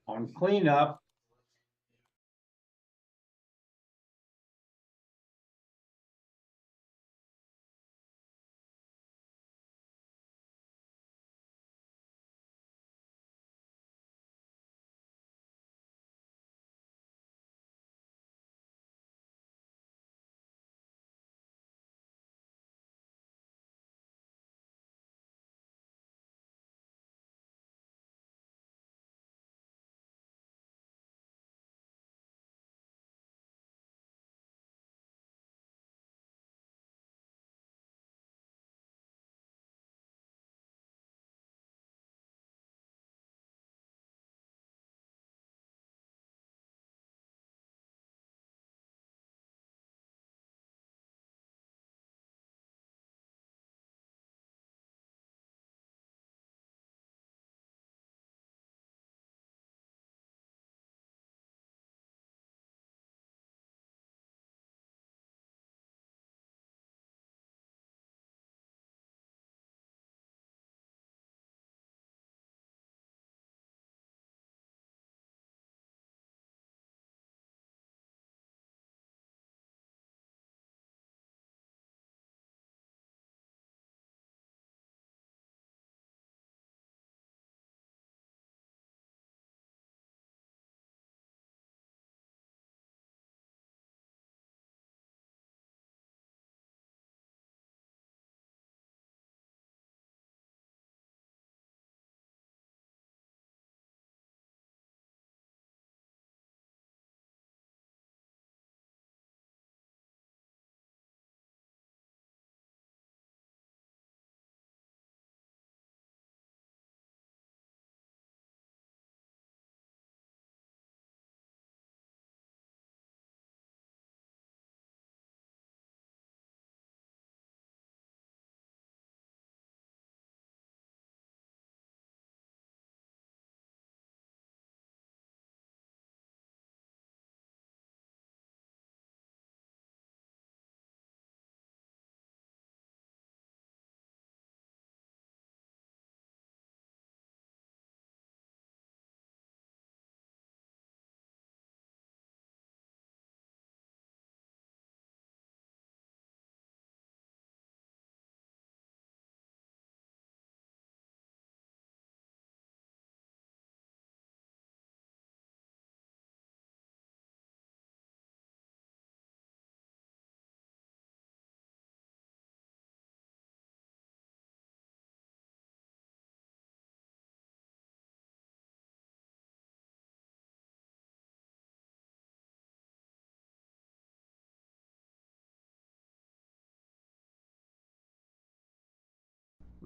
on cleanup.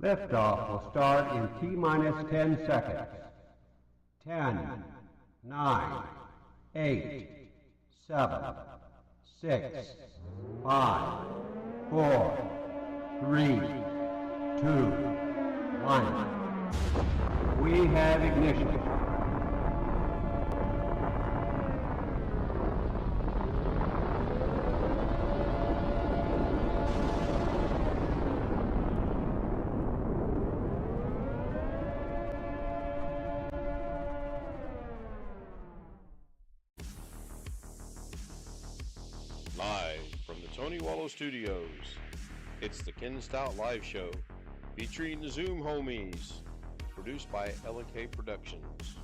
Liftoff will start in T-minus 10 seconds. 10, 9, 8, 7, 6, 5, 4, 3, 2, 1. We have ignition. Live from the Tony Wallow Studios, it's the Ken Stout Live Show featuring the ZooM homies, produced by L&K Productions.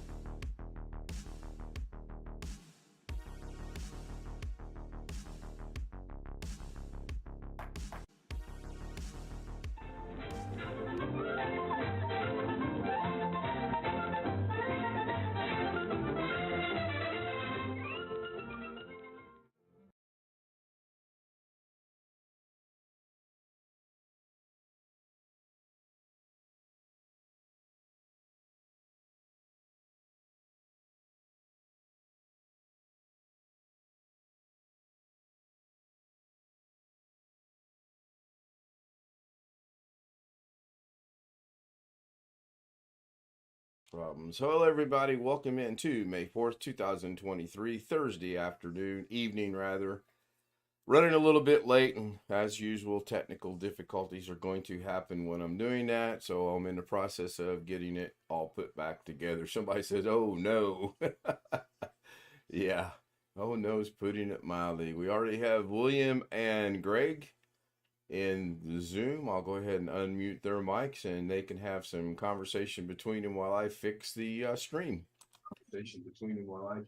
Problems. Hello, everybody. Welcome into May 4th, 2023, Thursday afternoon, evening rather. Running a little bit late, and as usual, technical difficulties are going to happen when I'm doing that. So I'm in the process of getting it all put back together. Somebody says, "Oh no." Yeah. Oh no is putting it mildly. We already have William and Greg in the Zoom. I'll go ahead and unmute their mics and they can have some conversation between them while I fix the stream. Conversation between them while I.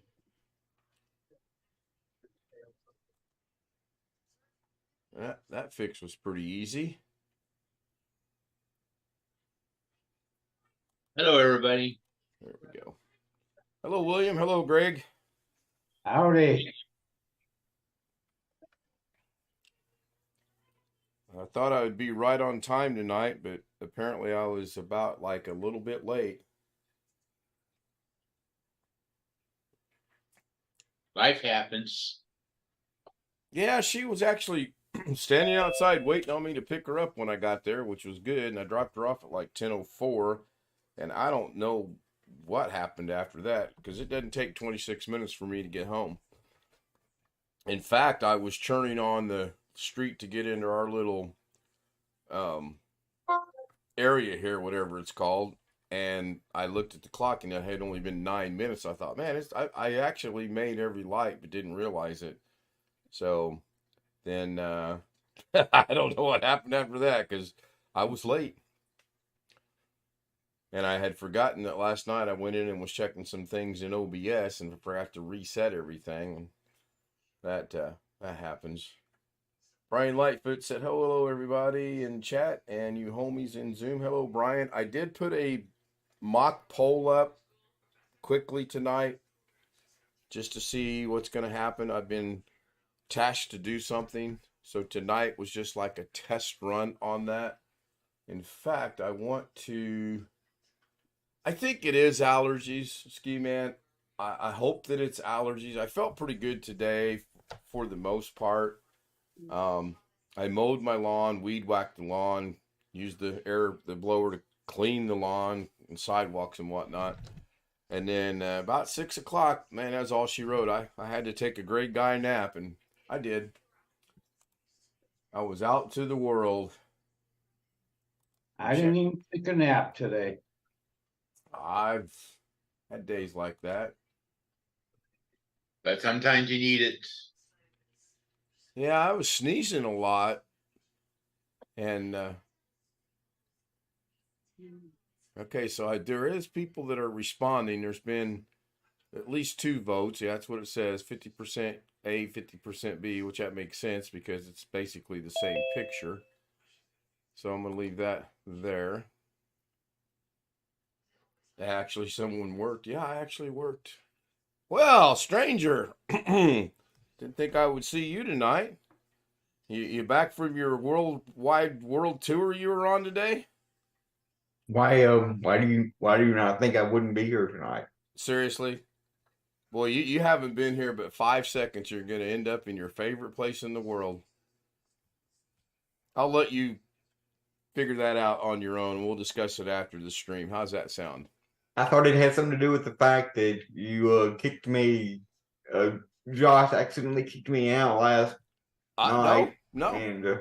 That fix was pretty easy. Hello, everybody. There we go. Hello, William. Hello, Greg. Howdy. I thought I would be right on time tonight, but apparently I was about like a little bit late. Life happens. Yeah, she was actually standing outside waiting on me to pick her up when I got there, which was good. And I dropped her off at like 10:04. And I don't know what happened after that because it doesn't take 26 minutes for me to get home. In fact, I was churning on the street to get into our little area here, whatever it's called. And I looked at the clock and it had only been 9 minutes. I thought, man, I actually made every light, but didn't realize it. So then I don't know what happened after that because I was late. And I had forgotten that last night I went in and was checking some things in OBS and forgot to reset everything. And that happens. Brian Lightfoot said, hello, everybody in chat and you homies in Zoom. Hello, Brian. I did put a mock poll up quickly tonight just to see what's going to happen. I've been tasked to do something. So tonight was just like a test run on that. In fact, I think it is allergies, Ski Man. I hope that it's allergies. I felt pretty good today for the most part. I mowed my lawn, weed whacked the lawn, used the blower to clean the lawn and sidewalks and whatnot. And then about 6 o'clock, man, that's all she wrote. I had to take a great guy nap, and I did. I was out to the world. I didn't even take a nap today. I've had days like that. But sometimes you need it. Yeah, I was sneezing a lot. And okay, so there is people that are responding. There's been at least 2 votes. Yeah, that's what it says. 50% A, 50% B, which that makes sense because it's basically the same picture. So I'm going to leave that there. Actually, someone worked. Yeah, I actually worked. Well, stranger, didn't think I would see you tonight. You back from your worldwide world tour you were on today? Why do you not think I wouldn't be here tonight? Seriously? Boy, you haven't been here but 5 seconds. You're going to end up in your favorite place in the world. I'll let you figure that out on your own. We'll discuss it after the stream. How's that sound? I thought it had something to do with the fact that you kicked me. Josh accidentally kicked me out last night. No. And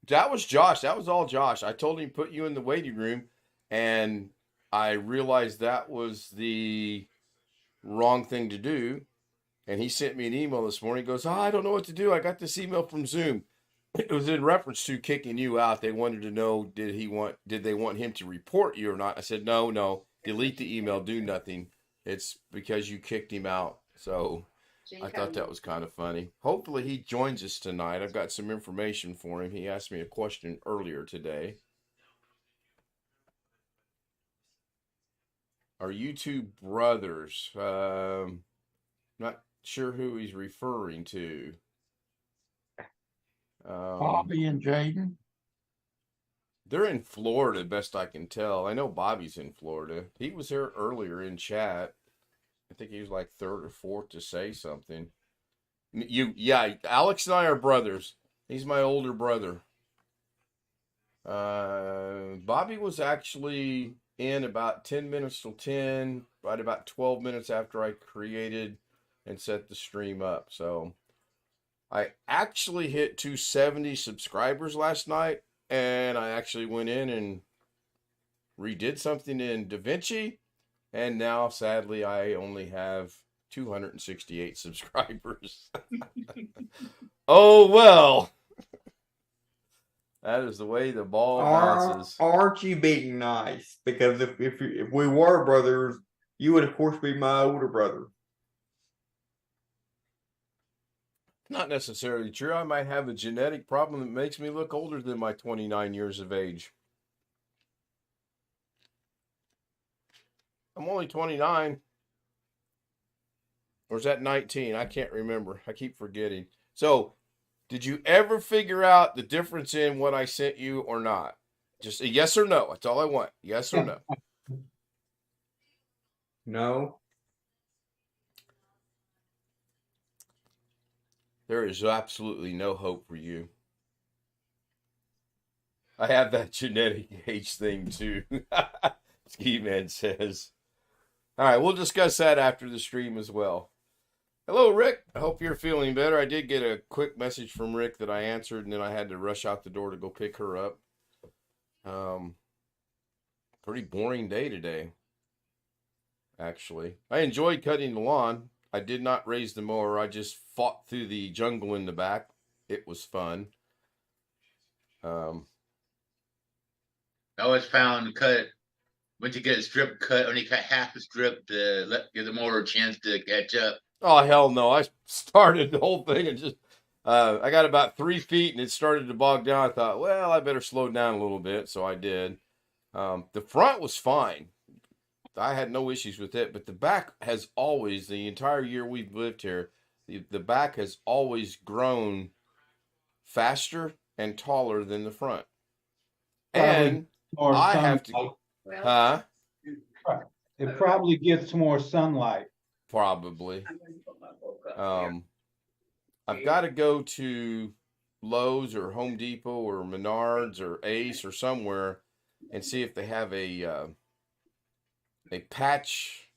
That was Josh. That was all Josh. I told him to put you in the waiting room, and I realized that was the wrong thing to do. And he sent me an email this morning. He goes, I don't know what to do. I got this email from Zoom. It was in reference to kicking you out. They wanted to know, did they want him to report you or not? I said, no, delete the email, do nothing. It's because you kicked him out. So I thought that was kind of funny. Hopefully he joins us tonight. I've got some information for him. He asked me a question earlier today. Are you 2 brothers? Not sure who he's referring to. Bobby and Jaden. They're in Florida, best I can tell. I know Bobby's in Florida. He was here earlier in chat. I think he was like 3rd or 4th to say something. Yeah, Alex and I are brothers. He's my older brother. Bobby was actually in about 10 minutes till 10, right about 12 minutes after I created and set the stream up. So I actually hit 270 subscribers last night, and I actually went in and redid something in DaVinci, and now sadly I only have 268 subscribers. Oh well. That is the way the ball bounces. Aren't you being nice? Because if we were brothers, you would of course be my older brother. Not necessarily true. I might have a genetic problem that makes me look older than my 29 years of age. I'm only 29. Or is that 19? I can't remember. I keep forgetting. So, did you ever figure out the difference in what I sent you or not? Just a yes or no. That's all I want. Yes or no. No. There is absolutely no hope for you. I have that genetic age thing too. Ski Man says. All right, we'll discuss that after the stream as well. Hello, Rick. I hope you're feeling better. I did get a quick message from Rick that I answered, and then I had to rush out the door to go pick her up. Pretty boring day today, actually. I enjoyed cutting the lawn. I did not raise the mower. I just fought through the jungle in the back. It was fun. I always found once you get a strip cut, only cut half the strip to give the mower a chance to catch up. Oh, hell no. I started the whole thing and just, I got about 3 feet and it started to bog down. I thought, well, I better slow down a little bit. So I did. The front was fine. I had no issues with it, but the back has always, the entire year we've lived here, the back has always grown faster and taller than the front. And Or I have to, sunlight. It probably gets more sunlight. probably. I've got to go to Lowe's or Home Depot or Menards or Ace or somewhere and see if they have a patch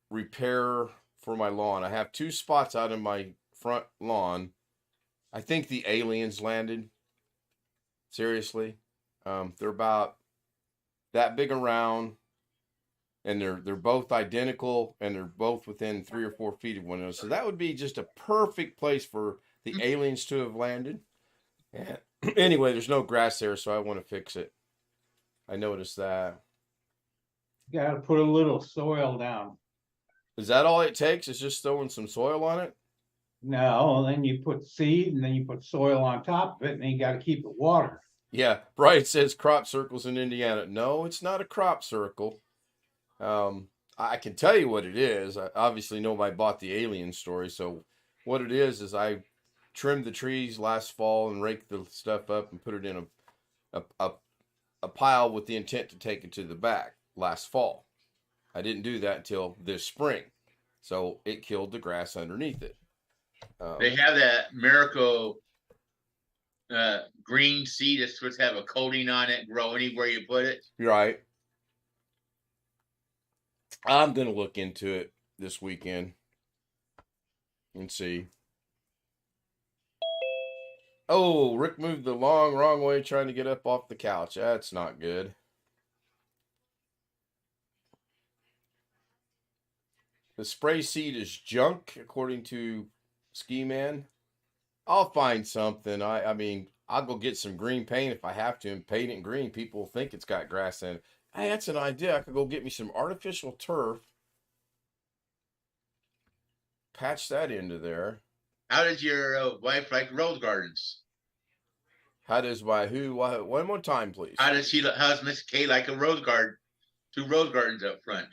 repair for my lawn. I have 2 spots out in my front lawn. I think the aliens landed. Seriously. They're about that big around, and they're both identical, and they're both within 3 or 4 feet of one another. So that would be just a perfect place for the aliens to have landed. And anyway, there's no grass there, so I want to fix it. I noticed that. You gotta put a little soil down. Is that all it takes? Is just throwing some soil on it? No, then you put seed and then you put soil on top of it, and then you gotta keep it water. Yeah, Brian says crop circles in Indiana. No, it's not a crop circle. I can tell you what it is. I obviously know I bought the alien story. So what it is I trimmed the trees last fall and raked the stuff up and put it in a pile with the intent to take it to the back last fall. I didn't do that until this spring. So it killed the grass underneath it. They have that miracle green seed that's supposed to have a coating on it, grow anywhere you put it. Right. I'm going to look into it this weekend and see. Oh, Rick moved the wrong way trying to get up off the couch. That's not good. The spray seed is junk, according to Ski Man. I'll find something. I mean, I'll go get some green paint if I have to and paint it green. People will think it's got grass in it. Hey, that's an idea. I could go get me some artificial turf. Patch that into there. How does your wife like rose gardens? How does my who? One more time, please. How's Miss Kay like a rose garden? 2 rose gardens up front.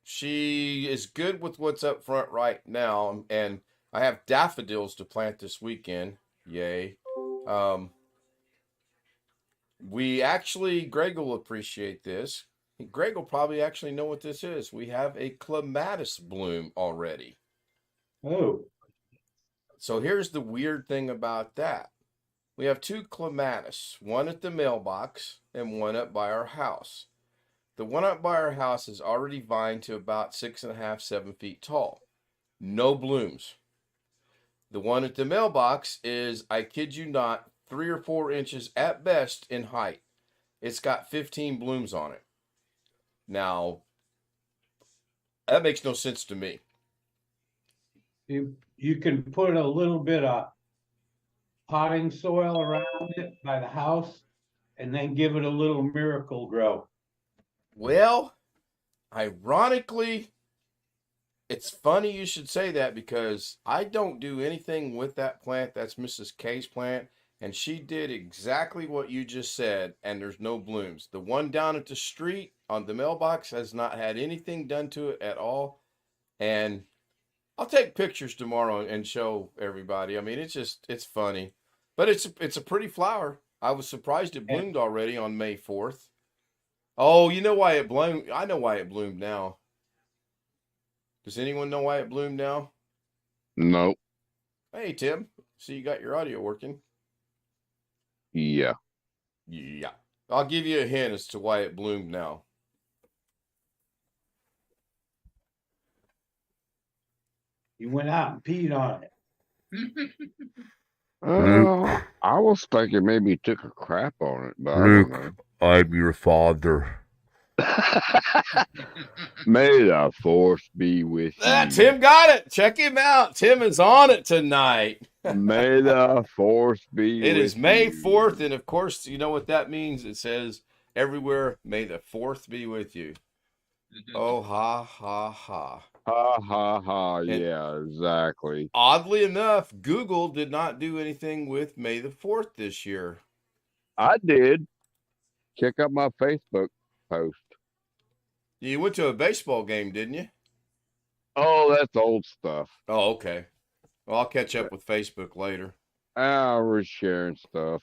She is good with what's up front right now, and I have daffodils to plant this weekend. Yay. We actually, Greg will appreciate this. Greg will probably actually know what this is. We have a clematis bloom already. Oh. So here's the weird thing about that. We have 2 clematis, one at the mailbox and one up by our house. The one up by our house is already vined to about 6.5, 7 feet tall. No blooms. The one at the mailbox is, I kid you not, 3 or 4 inches at best in height. It's got 15 blooms on it. Now, that makes no sense to me. You can put a little bit of potting soil around it by the house and then give it a little miracle grow. Well, ironically, it's funny you should say that because I don't do anything with that plant. That's Mrs. K's plant. And she did exactly what you just said, and there's no blooms. The one down at the street on the mailbox has not had anything done to it at all. And I'll take pictures tomorrow and show everybody. I mean, it's funny. But it's a pretty flower. I was surprised it bloomed already on May 4th. Oh, you know why it bloomed? I know why it bloomed now. Does anyone know why it bloomed now? Nope. Hey, Tim. So you got your audio working? Yeah. Yeah. I'll give you a hint as to why it bloomed now. You went out and peed on it. I was thinking maybe he took a crap on it, but Luke, I don't I'm your father. know. May the force be with you. Tim got it. Check him out. Tim is on it tonight. May the force be It with is May you. 4th, and of course, you know what that means. It says everywhere, may the 4th be with you. Oh, ha, ha, ha. Ha ha ha. And Yeah, exactly. oddly enough, Google did not do anything with May the 4th this year. I did. Check out my Facebook post. You went to a baseball game, didn't you? Oh, that's old stuff. Oh, okay. Well, I'll catch up with Facebook later. We're sharing stuff.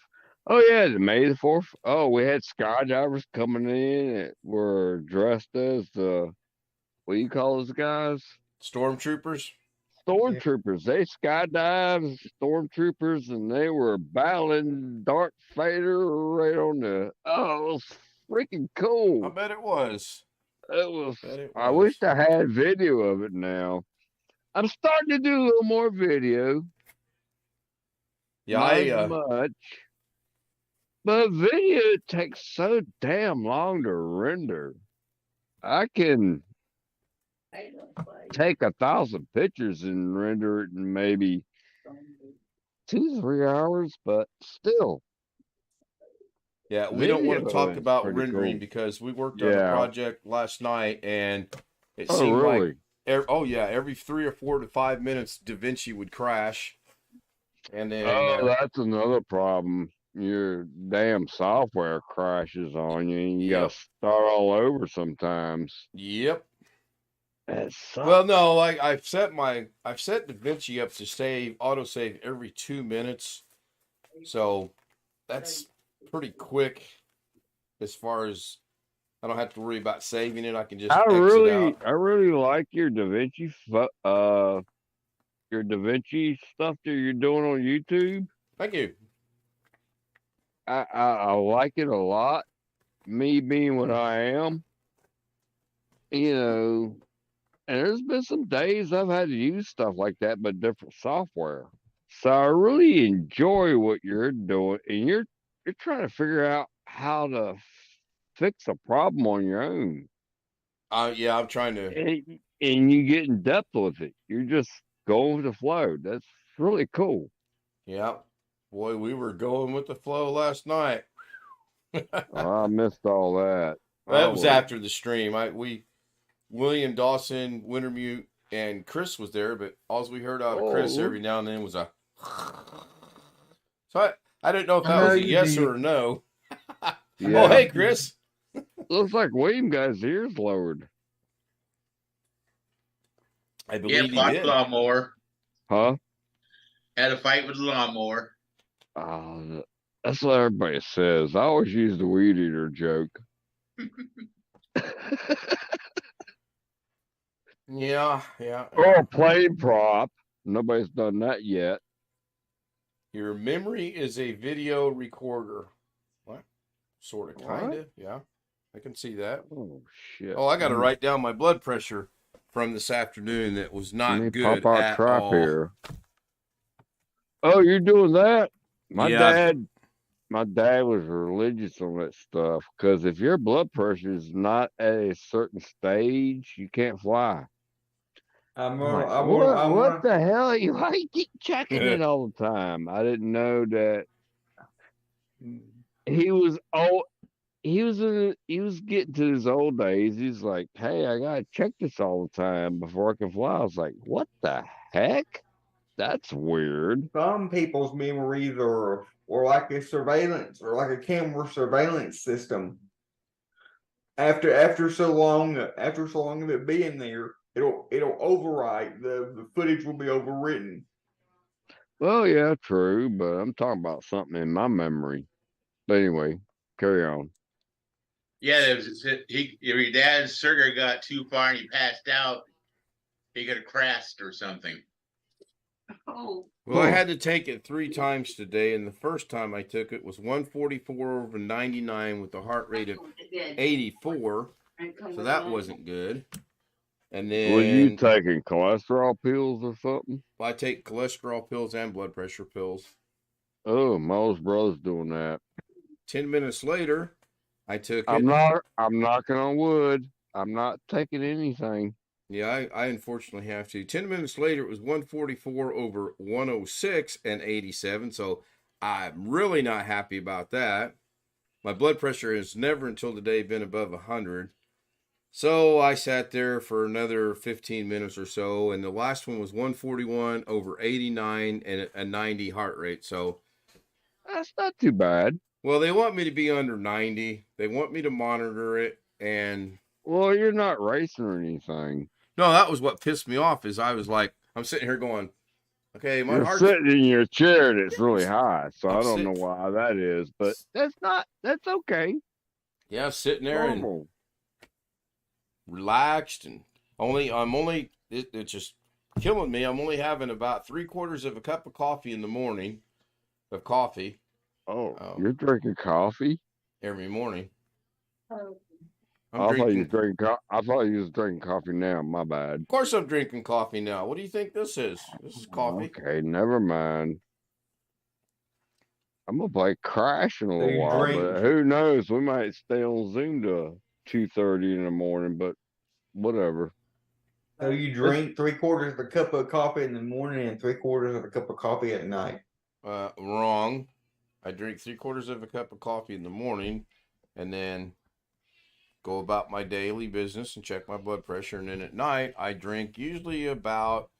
Oh yeah, the May the 4th. Oh, we had skydivers coming in that were dressed as what do you call those guys? Stormtroopers? Stormtroopers. They skydived as stormtroopers and they were battling Darth Vader right on the. Oh, it was freaking I cool. bet it was. It was. Bet it I was. wish I had video of it now. I'm starting to do a little more video. Yeah, Not I as much. But video takes so damn long to render. I can take 1,000 pictures and render it in maybe 2-3 hours, but still. Yeah, we don't want to Video talk is about pretty rendering cool. because we worked on a Yeah. project last night and it Oh, seemed really? like every 3 or 4 to 5 minutes DaVinci would crash. And then Oh, that's another problem. Your damn software crashes on you and you Yep. gotta start all over sometimes. yep. That sucks. Well, no, I've set DaVinci up to autosave every 2 minutes. So that's pretty quick as far as I don't have to worry about saving it. I can just I exit really out. like your DaVinci your DaVinci stuff that you're doing on YouTube. Thank you. I like it a lot. Me being what I am, you know, and there's been some days I've had to use stuff like that, but different software. So I really enjoy what you're doing, and you're trying to figure out how to fix a problem on your own, Yeah, I'm trying to. and you get in depth with it. You're just going with the flow. That's really cool. Yeah, boy, we were going with the flow last night. I missed all that. That was after the stream. William Dawson, Wintermute, and Chris was there, but all we heard out of Chris every now and then was a. So I didn't know if that was a yes or a no. Yeah. Oh, hey, Chris. Looks like William got his ears lowered. I Yeah, believe he fought did. lawnmower. Huh? Had a fight with the lawnmower. That's what everybody says. I always use the weed eater joke. Yeah. Or a plane prop. Nobody's done that yet. Your memory is a video recorder. What? Sort of, kind of. Yeah. I can see that. Oh shit. Oh, I got to write down my blood pressure from this afternoon. That was Let me not good pop our at trap all. here. Oh, you're doing that? Yeah. My dad was religious on that stuff because if your blood pressure is not at a certain stage, you can't fly. I'm I'm like, gonna, what the hell? Why you keep checking it all the time? I didn't know that he was old. He was getting to his old days. He's like, hey, I gotta check this all the time before I can fly. I was like, what the heck? That's weird. Some people's memories are like a surveillance or like a camera surveillance system. After so long of it being there, it'll overwrite. The footage will be overwritten. Well, yeah, true, but I'm talking about something in my memory. But anyway, carry on. Yeah, if your dad's sugar got too far and he passed out, he could have crashed or something. Oh, Well, I had to take it 3 times today, and the first time I took it was 144/99 with a heart rate of 84, so that wasn't good. And then Were you taking cholesterol pills or something? I take cholesterol pills and blood pressure pills. Oh, my old brother's doing that. 10 minutes later, I took it. I'm knocking on wood. I'm not taking anything. Yeah, I unfortunately have to. 10 minutes later, it was 144/106 and 87. So I'm really not happy about that. My blood pressure has never until today been above 100. So I sat there for another 15 minutes or so. And the last one was 141/89 and a 90 heart rate. So That's not too bad. well, they want me to be under 90. They want me to monitor it. And Well, you're not racing or anything. no, that was what pissed me off is I was like, I'm sitting here going, okay, my You're heart's sitting in your chair and it's really high, so I'm I don't know sitting- why that is, but that's okay. yeah, sitting there and Normal. relaxed and it's just killing me. I'm only having about 3/4 of a cup of coffee in the morning of coffee Oh, you're drinking coffee? every morning. oh, I'm I thought you drinking. was drinking. I thought you was drinking coffee now. My bad. Of course, I'm drinking coffee now. What do you think this is? This is coffee. Okay, never mind. I'm gonna play Crash in a little you while, drink- but who knows? We might stay on Zoom to 2:30 in the morning, but whatever. So you drink 3/4 of a cup of coffee in the morning and 3/4 of a cup of coffee at night. Wrong. I drink 3/4 of a cup of coffee in the morning, and then go about my daily business and check my blood pressure. And then at night, I drink usually about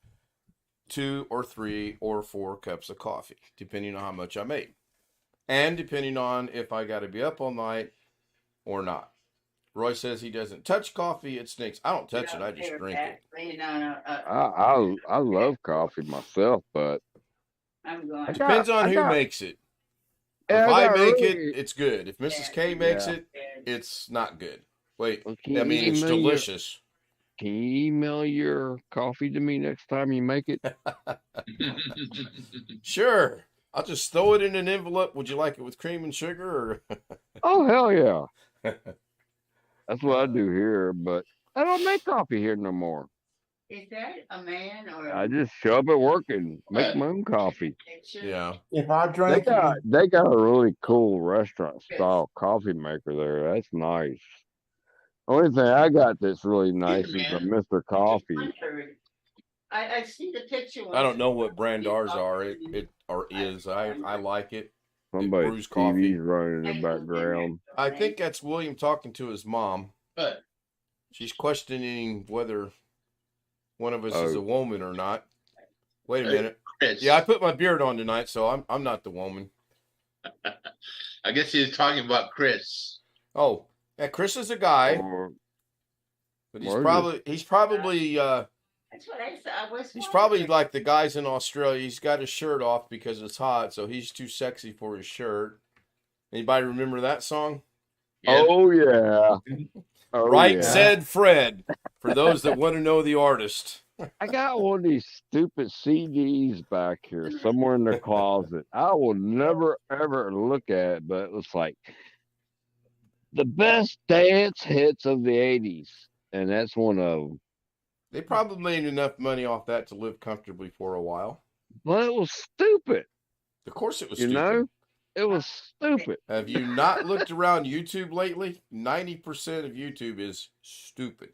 2 or 3 or 4 cups of coffee, depending on how much I make. And depending on if I got to be up all night or not. Roy says he doesn't touch coffee, it stinks. I don't touch it, I just drink it. I love coffee myself, but I'm going. Depends on who makes it. If I make it, it's good. If Mrs. K makes it, it's not good. Wait, Well, I mean, it's delicious. Can you email your coffee to me next time you make it? Sure. I'll just throw it in an envelope. Would you like it with cream and sugar or Oh hell yeah! That's what I do here, but I don't make coffee here no more. Is that a man or? I just show up at work and make my own coffee. yeah. If I They drink, got a really cool restaurant style coffee maker there. That's nice. Only thing I got that's really nice is a Mr. Coffee. I see the picture. I don't know what brand ours are. It is. I like it. Somebody's brews coffee. TV's running in the background. I think that's William talking to his mom. But She's questioning whether one of us is Oh. a woman or not. Wait a minute. Chris, Yeah, I put my beard on tonight, so I'm not the woman. I guess he was talking about Chris. Oh, yeah, Chris is a guy, Or- but Where is he's probably That's what I said. I was. he's probably like the guys in Australia. He's got his shirt off because it's hot, so he's too sexy for his shirt. Anybody remember that song? Yeah. Oh yeah. Oh, Right yeah. said Fred. For those that want to know the artist. I got one of these stupid CDs back here somewhere in the closet. I will never ever look at it, but it was like the best dance hits of the 80s, and that's one of them. They probably made enough money off that to live comfortably for a while. But it was stupid, Of course, it was you stupid. know? It was stupid. Have you not looked around YouTube lately? 90% of YouTube is stupid.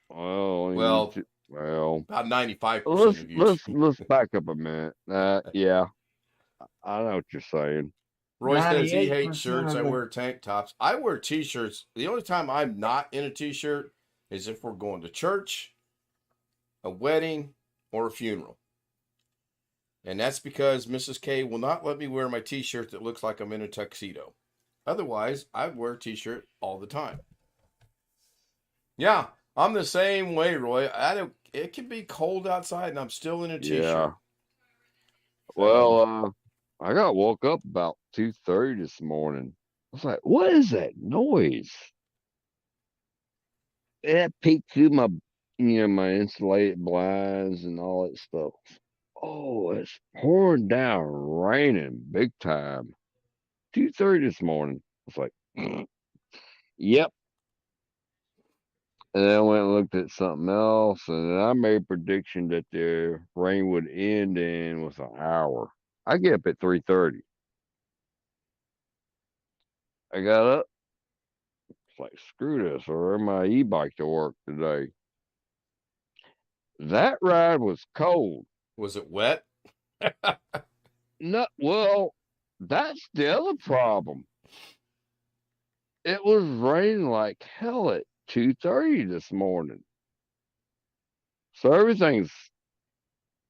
Well, Well, well, about 95% of YouTube. let's back up a minute. Yeah, I know what you're saying. Roy says he 98% hates shirts. I of it. wear tank tops. I wear t-shirts. The only time I'm not in a t-shirt is if we're going to church, a wedding, or a funeral. And that's because Mrs. K will not let me wear my t-shirt that looks like I'm in a tuxedo. Otherwise, I'd wear a t-shirt all the time. Yeah, I'm the same way, Roy. It can be cold outside and I'm still in a t-shirt. Yeah. Well, I got woke up about 2:30 this morning. I was like, "What is that noise?" It peeked through my, my insulated blinds and all that stuff. Oh, it's pouring down, raining big time. 2:30 this morning. I was like, "Yep." And then I went and looked at something else, and then I made a prediction that the rain would end in with an hour. I get up at 3:30. I got up. It's like, screw this, or my e-bike to work today. That ride was cold. Was it wet? No, well, that's the other problem. It was raining like hell at 2:30 this morning. So everything's,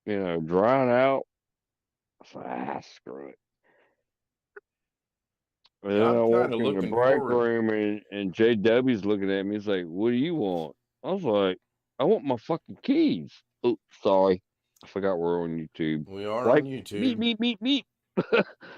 drying out. So, screw it. And Yeah, then I I'm walk kinda in the looking break forward. room and JW's looking at me. He's like, "What do you want?" I was like, "I want my fucking keys." Oh, sorry. I forgot we're on YouTube. We are Like, on YouTube. Meep.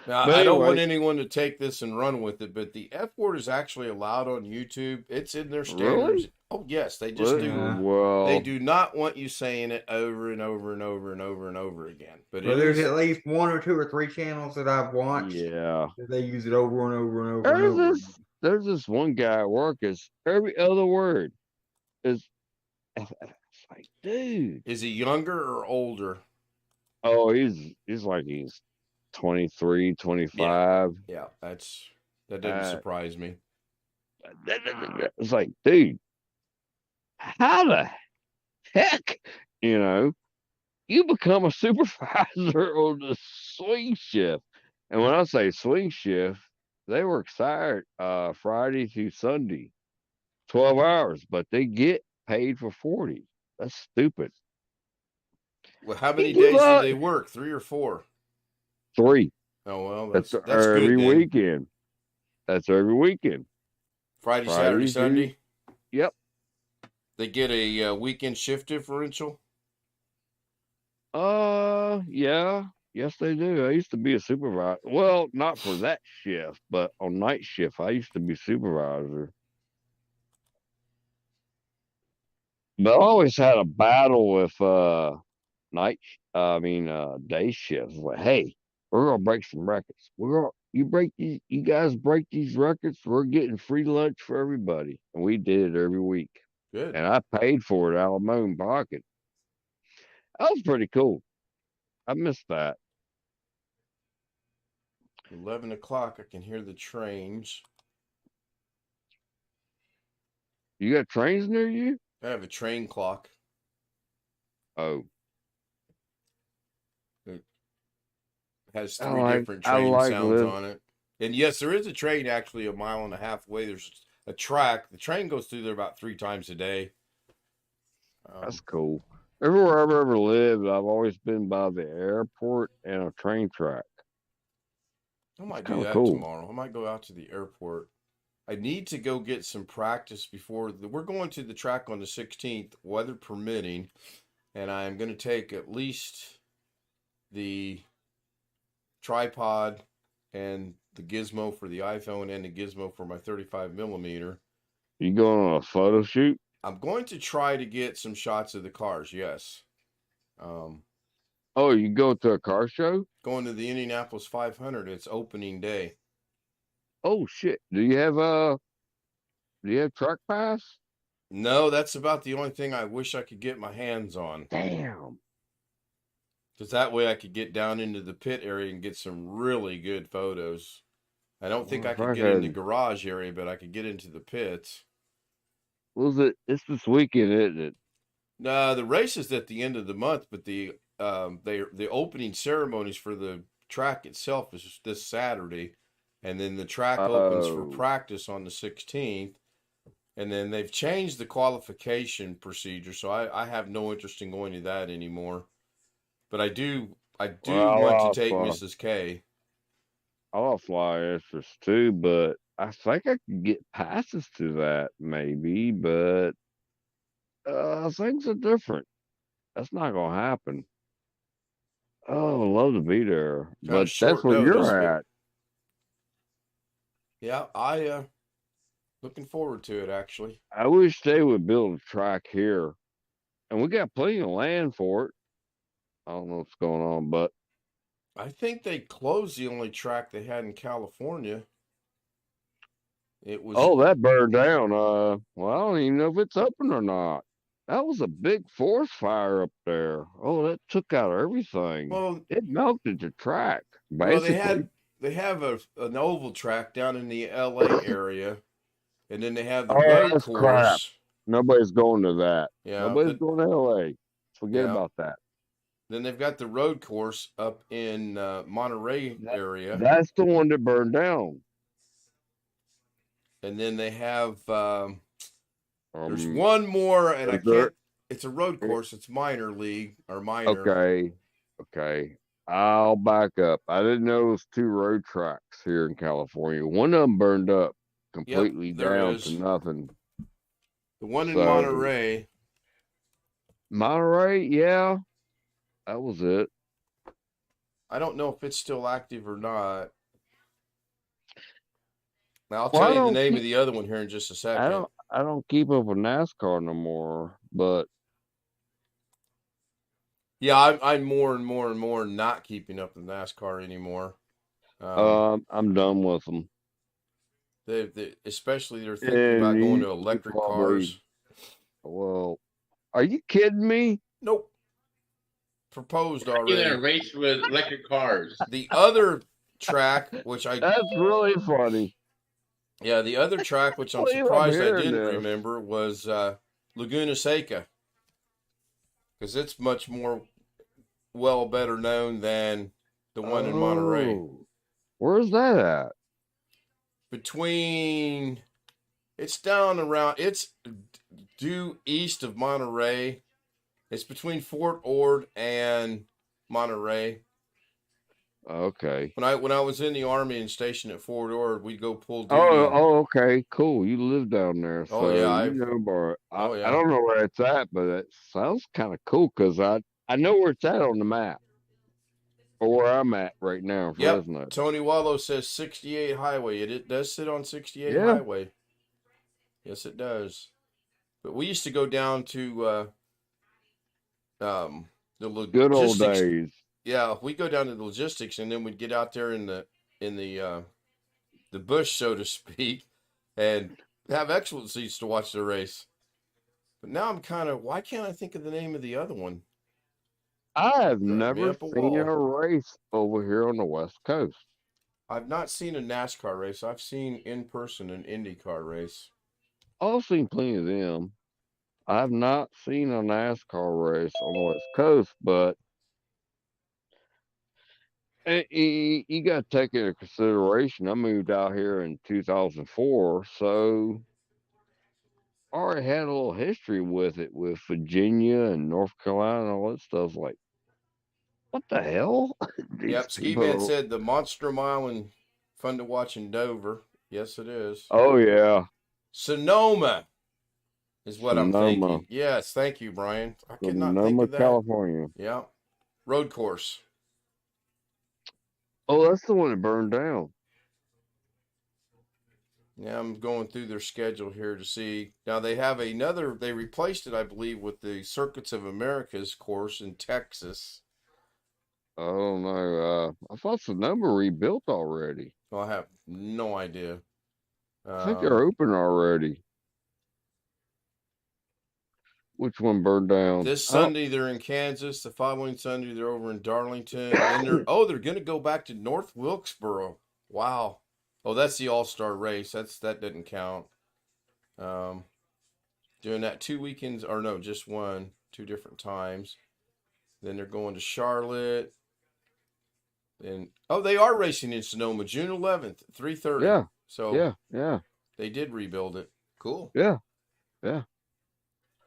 Now, But I don't want anyway. anyone to take this and run with it, but the F word is actually allowed on YouTube. It's in their standards. Really? Oh, yes, they just do. Yeah. Well, They do not want you saying it over and over and over and over and over again. But Well, it there's is. at least 1 or 2 or 3 channels that I've watched. yeah. That they use it over and over and over and over. There's this one guy at work is every other word is it's like, dude. Is he younger or older? Oh, he's like he's 23, 25. Yeah, that doesn't surprise me. It's like, dude, how the heck, you become a supervisor on the swing shift. And when I say swing shift, they work Friday through Sunday, 12 hours, but they get paid for 40. That's stupid. Well, how many Good days do luck. they work? 3 or 4? 3. Oh, well, That's that's every good then. weekend. That's every weekend. Friday, Saturday, Sunday? Yep. They get a weekend shift differential? Yeah. Yes, they do. I used to be a supervisor. Well, not for that shift, but on night shift, I used to be supervisor. But I always had a battle with day shifts. Like, hey, we're gonna break some records. You guys break these records, we're getting free lunch for everybody. And we did it every week. Good. And I paid for it out of my own pocket. That was pretty cool. I missed that. 11 o'clock, I can hear the trains. You got trains near you? I have a train clock. Oh. It has 3 different train sounds on it. And yes, there is a train actually a mile and a half away. There's a track. The train goes through there about 3 times a day. That's cool. Everywhere I've ever lived, I've always been by the airport and a train track. I might do that tomorrow. I might go out to the airport. I need to go get some practice before we're going to the track on the 16th, weather permitting, and I'm going to take at least the tripod and the gizmo for the iPhone and the gizmo for my 35 millimeter. You going on a photo shoot? I'm going to try to get some shots of the cars. Yes. Oh, you go to a car show? Going to the Indianapolis 500. It's opening day. Oh shit. Do you have track pass? No, that's about the only thing I wish I could get my hands on. Damn. Because that way I could get down into the pit area and get some really good photos. I don't think I If could get in the garage area, but I could get into the pits. Was it? It's this weekend, isn't it? No, the race is at the end of the month, but the opening ceremonies for the track itself is this Saturday, and then the track opens for Oh. practice on the 16th, and then they've changed the qualification procedure, so I have no interest in going to that anymore. But I do Well, want to take Mrs. K. I'll fly interest too, but I think I could get passes to that maybe, but things are different. That's not gonna happen. Oh, I'd love to be there, Kinda but short that's where notice, you're but- at. Yeah, I looking forward to it actually. I wish they would build a track here, and we got plenty of land for it. I don't know what's going on, but I think they closed the only track they had in California. It was that burned down. Well, I don't even know if it's open or not. That was a big forest fire up there. Oh, that took out everything. well, It melted the track. well Basically, they have an oval track down in the LA area, and then they have the Oh, road that's course. crap. Nobody's going to that. Yeah, Nobody's but going to LA. Forget Yeah. about that. then they've got the road course up in Monterey area, That's the one that burned down. and then they have there's Um, one more, and I is there- can't. It's a road course. It's minor league or minor. Okay. I'll back up. I didn't know it was 2 road tracks here in California. One of them burned up completely there down is. to nothing. The one in So- Monterey. Monterey, yeah, that was it. I don't know if it's still active or not. Now, I'll Well, tell I you the don't name of keep- the other one here in just a second. I don't keep up with NASCAR no more, but Yeah, I'm more and more not keeping up with NASCAR anymore. I'm done with them. Especially they're thinking about going to electric cars. Well, are you kidding me? Nope. Proposed You're gonna already. race with electric cars. The other track, which That's really funny. the other track, which I'm Well, I'm surprised I hearing didn't this. remember, was Laguna Seca, because it's much more better known than the one in Monterey. Oh, where's that at? It's down around, it's due east of Monterey. It's between Fort Ord and Monterey. Okay. When I was in the Army and stationed at Fort Ord, we'd go pull duty. Okay, cool. You live down there, so yeah, you know about it. Oh, yeah. I don't know where it's at, but it sounds kind of cool because I know where it's at on the map, or where I'm at right now in Yep. Fresno. Tony Wallow says 68 highway. It does sit on 68 Yeah. highway. Yes, it does. But we used to go down to the Good old logistics. days. Yeah, we go down to the logistics, and then we'd get out there in the bush, so to speak, and have excellencies to watch the race. But now I'm why can't I think of the name of the other one? I have me never up a seen a wall. race over here on the West Coast. I've not seen a NASCAR race. I've seen in person an IndyCar race. I've seen plenty of them. I've not seen a NASCAR race on the West Coast, but you got to take into consideration. I moved out here in 2004, so I already had a little history with it, with Virginia and North Carolina and all that stuff. Like, what the hell? These Yep, Ski people Man are- said the Monster Mile and fun to watch in Dover. Yes, it is. Oh yeah, Sonoma is what I'm Sonoma. thinking. Yes, thank you, Brian. I could not think Sonoma, of that. California. Yeah, road course. Oh, that's the one that burned down. Yeah, I'm going through their schedule here to see. Now they have another. They replaced it, I believe, with the Circuits of America's course in Texas. I don't know. I thought Sonoma rebuilt already. Well, I have no idea. I think they're open already. Which one burned down? This Sunday they're in Kansas. The following Sunday they're over in Darlington. Then they're going to go back to North Wilkesboro. Wow. Oh, that's the All-Star race. That didn't count. Doing that 2 weekends, or no, just one, 2 different times. Then they're going to Charlotte. And they are racing in Sonoma, June 11th, 3:30. Yeah. So yeah. they did rebuild it. Cool. Yeah.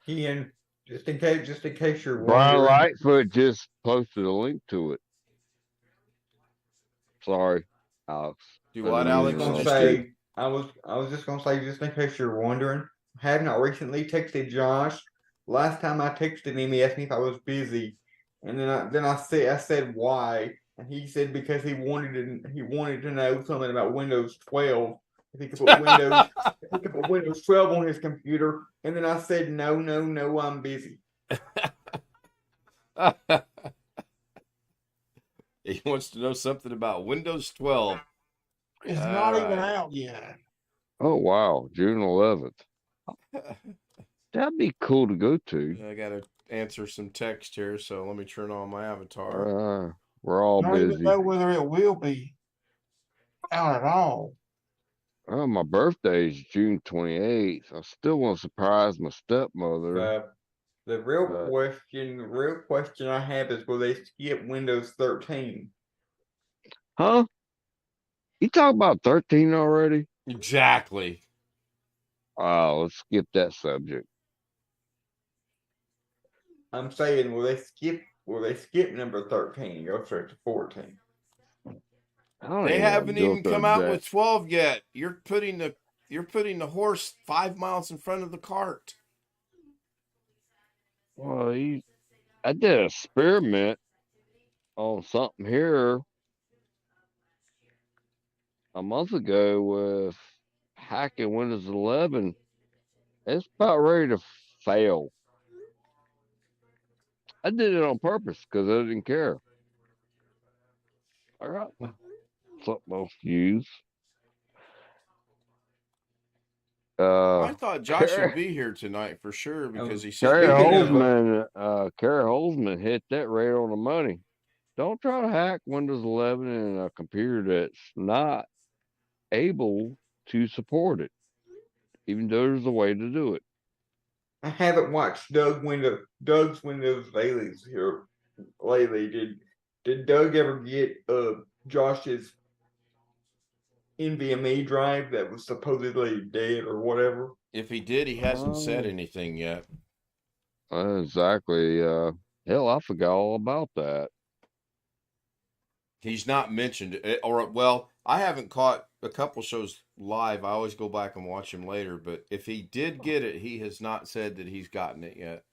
Ian, just in case you're Brian wondering, Lightfoot just posted a link to it. Sorry, Alex. Do I what, didn't mean Alex? to gonna Just say, I was just gonna say, just in case you're wondering, I have not recently texted Josh. Last time I texted him, he asked me if I was busy, and then I said why, and he said because he wanted to know something about Windows 12. If he could put Windows 12 on his computer, and then I said no, I'm busy. He wants to know something about Windows 12. It's All not even right. out yet. Oh wow, June 11th. That'd be cool to go to. I got to answer some text here, so let me turn on my avatar. We're all Don't even busy. know whether it will be out at all. Oh, my birthday is June 28th. I still want to surprise my stepmother. The real question I have is, will they skip Windows 13? Huh? You talk about 13 already? Exactly. Let's skip that subject. I'm saying, will they skip number 13 and go straight to 14? I don't They even know haven't what to even do come out that. with 12 yet. You're putting the horse 5 miles in front of the cart. Well, I did an experiment on something here a month ago with hacking Windows 11. It's about ready to fail. I did it on purpose because I didn't care. I got something else to use. I thought Josh Carrie- would be here tonight for sure because he said Carrie Speaking of- Holzman hit that right on the money. Don't try to hack Windows 11 in a computer that's not able to support it, even though there's a way to do it. I haven't watched Doug's Windows Dailies here lately. Did Doug ever get Josh's NVMe drive that was supposedly dead or whatever? if he did, he hasn't said Oh. anything yet. Exactly. Hell, I forgot all about that. He's not mentioned it, well, I haven't caught a couple shows live. I always go back and watch him later. But if he did get it, he has not said that he's gotten it yet.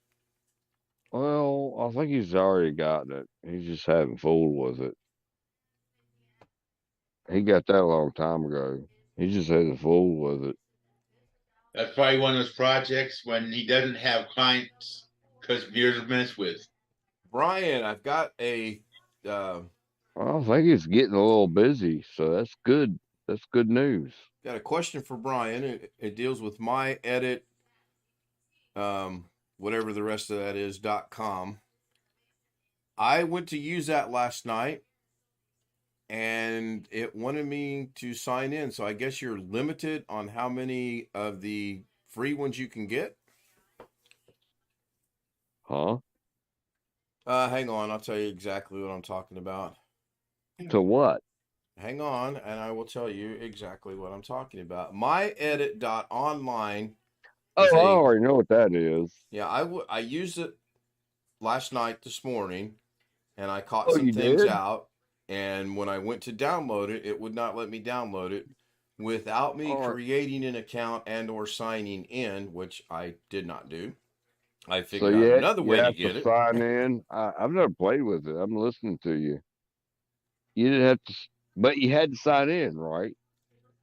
Well, I think he's already gotten it. He just hadn't fooled with it. He got that a long time ago. He just hasn't fooled with it. That's probably one of those projects when he doesn't have clients because computers are messed with. Brian, I've got a. I think he's getting a little busy, so that's good. That's good news. Got a question for Brian. It deals with my edit, whatever the rest of that is, .com. I went to use that last night, and it wanted me to sign in. So I guess you're limited on how many of the free ones you can get. Huh? Hang on, I'll tell you exactly what I'm talking about. To what? Hang on, and I will tell you exactly what I'm talking about. MyEdit.online. Oh, I already know what that is. Yeah, I used it last night, this morning, and I caught Oh, some you things did? out. And when I went to download it, it would not let me download it without me Alright. creating an account and or signing in, which I did not do. I So figured out yeah, another way you to have get to it. sign in. I've never played with it. I'm listening to you. You didn't have to, but you had to sign in, right?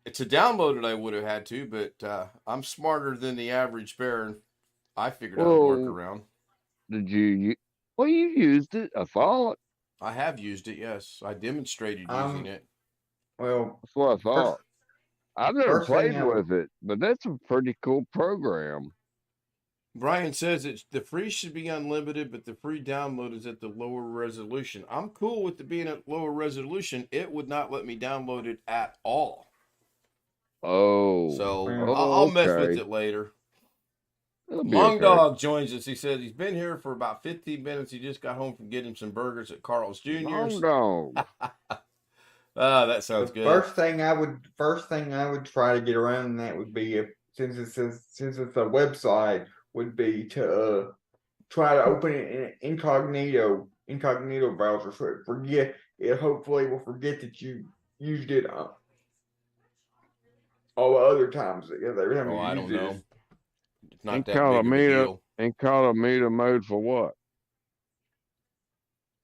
To download it, I would have had to, but I'm smarter than the average bear, and I figured out a Well, workaround. Did you? Well, you used it. I thought. I have used it, yes. I demonstrated using it. Well, That's what I thought. first, I've never first thing played with it, but that's a pretty cool program. Brian says the free should be unlimited, but the free download is at the lower resolution. I'm cool with it being at lower resolution. It would not let me download it at all. Oh, So Yeah. I'll mess with okay. it later. It'll be Long okay. Dog joins us. He said he's been here for about 15 minutes. He just got home from getting some burgers at Carl's Long Jr.'s. dog. Ah, that sounds the good. first thing I would try to get around that would be if since it's a website would be to try to open it in an incognito browser so it hopefully will forget that you used it all the other times because every time Oh, you I use don't it, know. It's not that big of a deal. Incognito mode for what?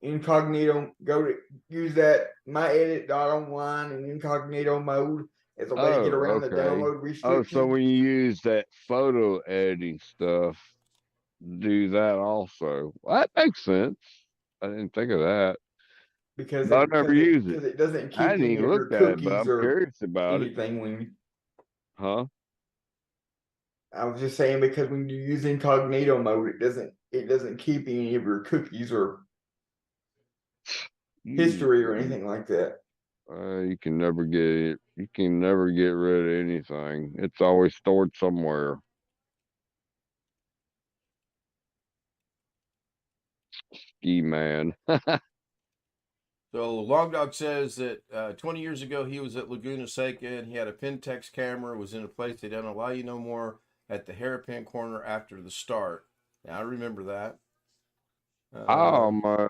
incognito, go to use that myedit.online in incognito mode as a way to get Oh, around the okay. download Oh, restriction. so when you use that photo editing stuff, do that also. Well, that makes sense. I didn't think of that. because I never use it. it doesn't I keep didn't any even of your look at it, but cookies I'm or curious about it. anything when you, Huh? I was just saying because when you use incognito mode, it doesn't keep any of your cookies or history or anything like that. You can never get it. You can never get rid of anything. It's always stored somewhere. Ski man. So Long Dog says that 20 years ago he was at Laguna Seca and he had a Pentex camera, was in a place they don't allow you no more at the hairpin corner after the start. Now I remember that. I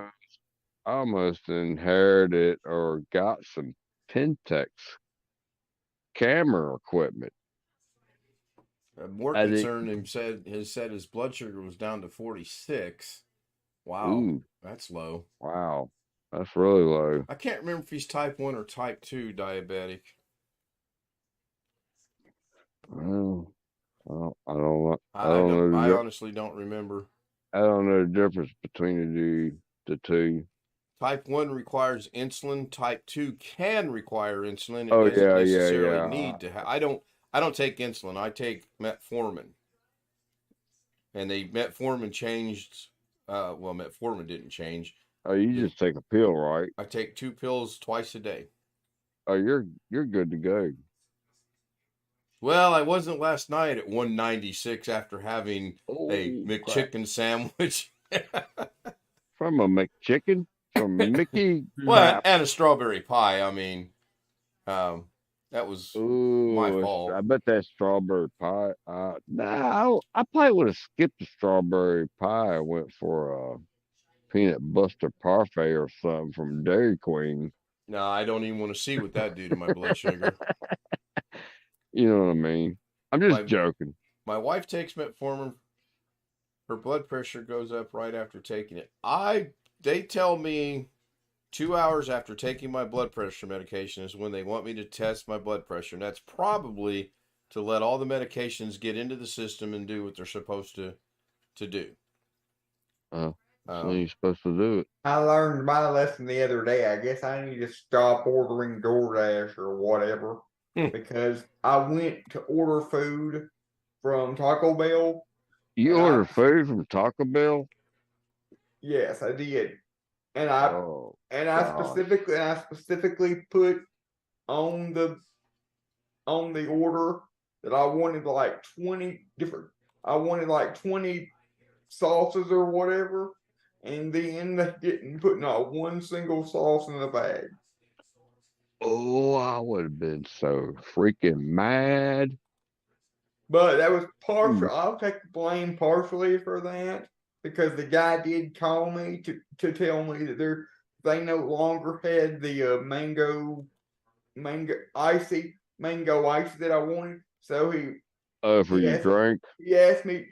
almost inherited or got some Pentex camera equipment. More I concerned him said his blood sugar was down to 46. Wow, Ooh, that's low. wow, that's really low. I can't remember if he's type 1 or type 2 diabetic. Well, I don't know. I honestly don't remember. I don't know the difference between the two. Type 1 requires insulin. Type 2 can require insulin. It Oh doesn't yeah, necessarily yeah. need to have. I don't take insulin. I take metformin. And metformin changed. Well, metformin didn't change. Oh, you just take a pill, right? I take 2 pills twice a day. Oh, you're good to go. Well, I wasn't last night at 196 after having a Oh, crap. McChicken sandwich. From a McChicken? From Mickey? Well, and a strawberry pie. I mean, that was my Ooh, fault. I bet that strawberry pie. Nah, I probably would have skipped the strawberry pie. I went for a peanut butter parfait or something from Dairy Queen. No, I don't even want to see what that do to my blood sugar. You know what I mean? I'm just joking. My wife takes metformin. Her blood pressure goes up right after taking it. They tell me 2 hours after taking my blood pressure medication is when they want me to test my blood pressure. And that's probably to let all the medications get into the system and do what they're supposed to do. So you're supposed to do it. I learned my lesson the other day. I guess I need to stop ordering DoorDash or whatever because I went to order food from Taco Bell. You order food from Taco Bell? Yes, I did. And I specifically put on the order that I wanted like 20 sauces or whatever, and then they didn't put not one single sauce in the bag. Oh, I would have been so freaking mad. But that was partial. I'll take the blame partially for that because the guy did call me to tell me that they no longer had the mango icy that I wanted. So for your drink? He asked me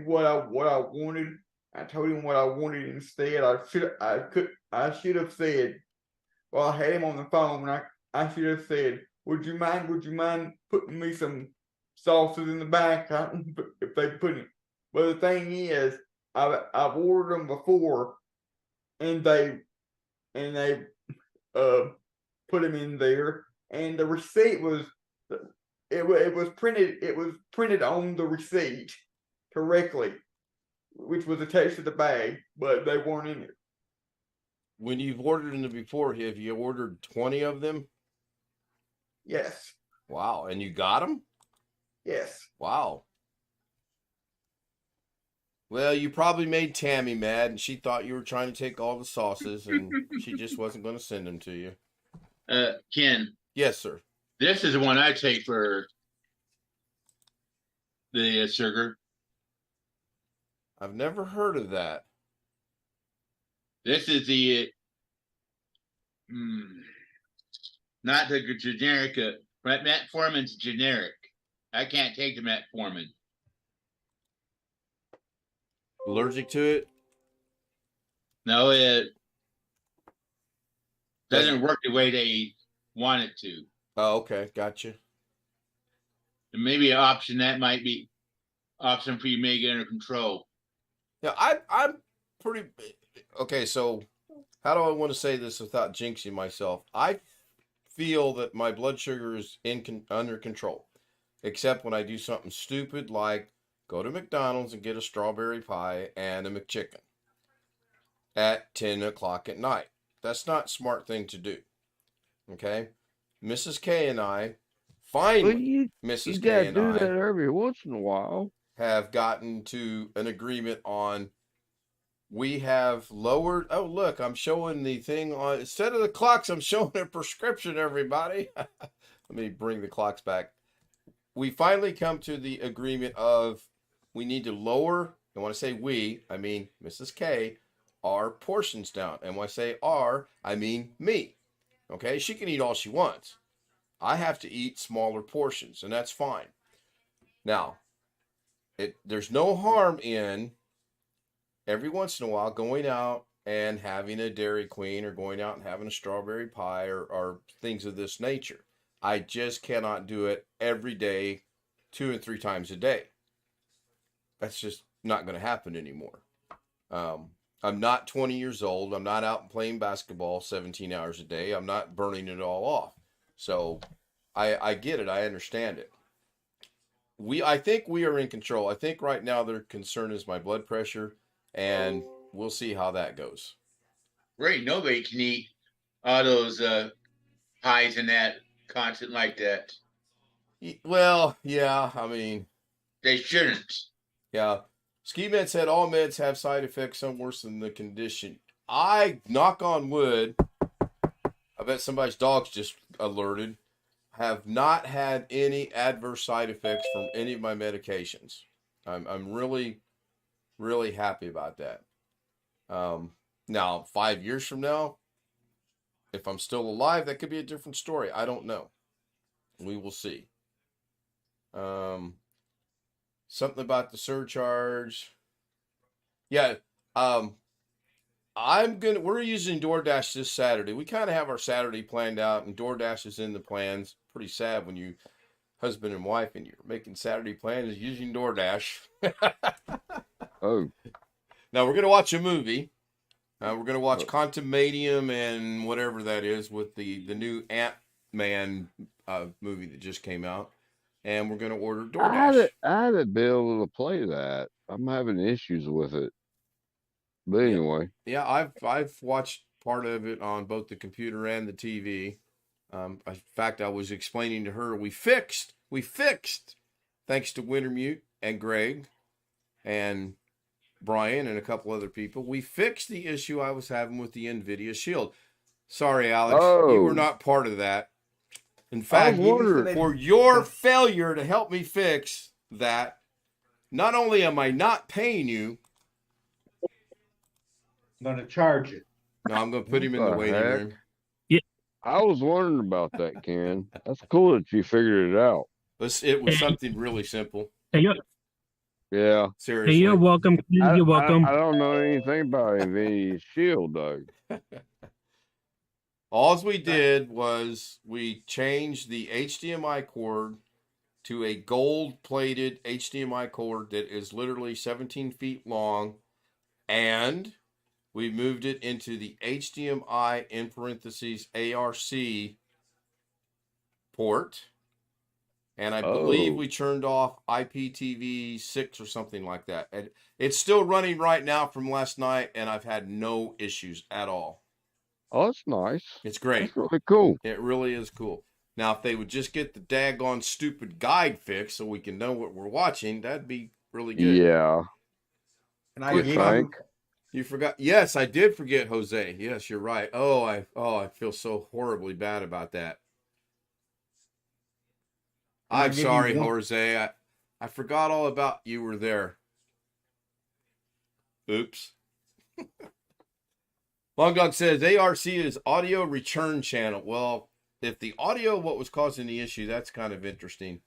what I wanted. I told him what I wanted instead. I should have said, well, I had him on the phone. I should have said, would you mind putting me some sauces in the back if they put it? But the thing is, I've ordered them before, and they put them in there, and the receipt was it was printed on the receipt correctly, which was attached to the bag, but they weren't in it. When you've ordered them before, have you ordered 20 of them? Yes, Wow. And you got them? yes. Wow. Well, you probably made Tammy mad, and she thought you were trying to take all the sauces, and she just wasn't going to send them to you. Ken, Yes, sir. this is the one I take for the sugar. I've never heard of that. This is the not the generic. Metformin's generic. I can't take the metformin. Allergic to it? No, it doesn't work the way they want it to. Oh, okay. Gotcha. And maybe an option that might be option for you may get under control. Yeah, I'm pretty okay. So, how do I want to say this without jinxing myself? I feel that my blood sugar is under control, except when I do something stupid like go to McDonald's and get a strawberry pie and a McChicken at 10 o'clock at night. That's not a smart thing to do. Okay, Mrs. K and I finally, Mrs. You K gotta and do I that every once in a while. have gotten to an agreement on. We have lowered. Oh, look, I'm showing the thing on instead of the clocks. I'm showing a prescription, everybody. Let me bring the clocks back. We finally come to the agreement of we need to lower. And when I say we, I mean Mrs. K, our portions down. And when I say our, I mean me. Okay, she can eat all she wants. I have to eat smaller portions, and that's fine. Now, there's no harm in every once in a while going out and having a Dairy Queen or going out and having a strawberry pie or things of this nature. I just cannot do it every day, 2 and 3 times a day. That's just not going to happen anymore. I'm not 20 years old. I'm not out playing basketball 17 hours a day. I'm not burning it all off. So I get it. I understand it. I think we are in control. I think right now their concern is my blood pressure, and we'll see how that goes. Right, nobody can eat all those pies and that constant like that. Well, yeah, I mean, They shouldn't. yeah. Ski Med said all meds have side effects, some worse than the condition. I knock on wood. I bet somebody's dog's just alerted. Have not had any adverse side effects from any of my medications. I'm really, really happy about that. Now 5 years from now, if I'm still alive, that could be a different story. I don't know. We will see. Something about the surcharge. Yeah. We're using DoorDash this Saturday. We kind of have our Saturday planned out, and DoorDash is in the plans. Pretty sad when you husband and wife and you're making Saturday plans using DoorDash. Oh, Now we're gonna watch a movie. We're gonna watch Contumatum and whatever that is with the new Ant-Man movie that just came out, and we're gonna order DoorDash. I had to be able to play that. I'm having issues with it. But anyway, Yeah, I've watched part of it on both the computer and the TV. In fact, I was explaining to her we fixed, thanks to Wintermute and Greg and Brian and a couple other people, we fixed the issue I was having with the NVIDIA Shield. Sorry, Alex, you were not part of that. In fact, for your failure to help me fix that, not only am I not paying you, I'm gonna charge it. no, I'm going to put him in the What the waiting heck? room. I was wondering about that, Ken. That's cool that you figured it out. It was something really simple. Hey, Yeah. Seriously. you're welcome. You're welcome. I don't know anything about NVIDIA Shield, though. All we did was we changed the HDMI cord to a gold-plated HDMI cord that is literally 17 feet long, and we moved it into the HDMI in parentheses ARC port. And I believe we turned off IPTV 6 or something like that. And it's still running right now from last night, and I've had no issues at all. Oh, that's nice. It's great. That's really cool. It really is cool. Now, if they would just get the daggone stupid guide fixed so we can know what we're watching, that'd be really good. Yeah. And I Good give thank. You forgot. Yes, I did forget Jose. Yes, you're right. I feel so horribly bad about that. And I I'm give you sorry, one- Jose. I forgot all about you were there. Oops. Long Dog says ARC is audio return channel. Well, if the audio what was causing the issue, that's kind of interesting.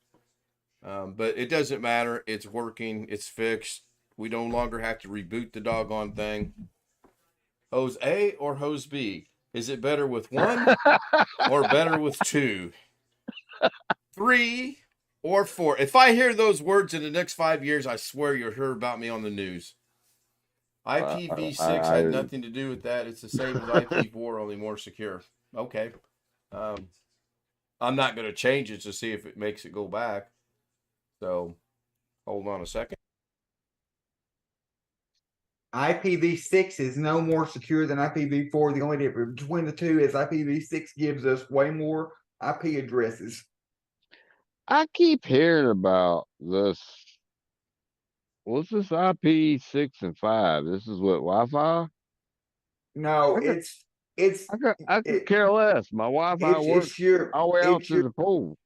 But it doesn't matter. It's working. It's fixed. We no longer have to reboot the doggone thing. Hose A or hose B? Is it better with one or better with two? 3 or 4? If I hear those words in the next 5 years, I swear you'll hear about me on the news. IPv6 had nothing to do with that. It's the same as IPv4, only more secure. Okay. I'm not going to change it to see if it makes it go back. So, hold on a second. IPv6 is no more secure than IPv4. The only difference between the two is IPv6 gives us way more IP addresses. I keep hearing about this. What's this IP6 and 5? This is what Wi-Fi? No, Okay. it's I could care less. My Wi-Fi works it's your all the way out it's to your the pole.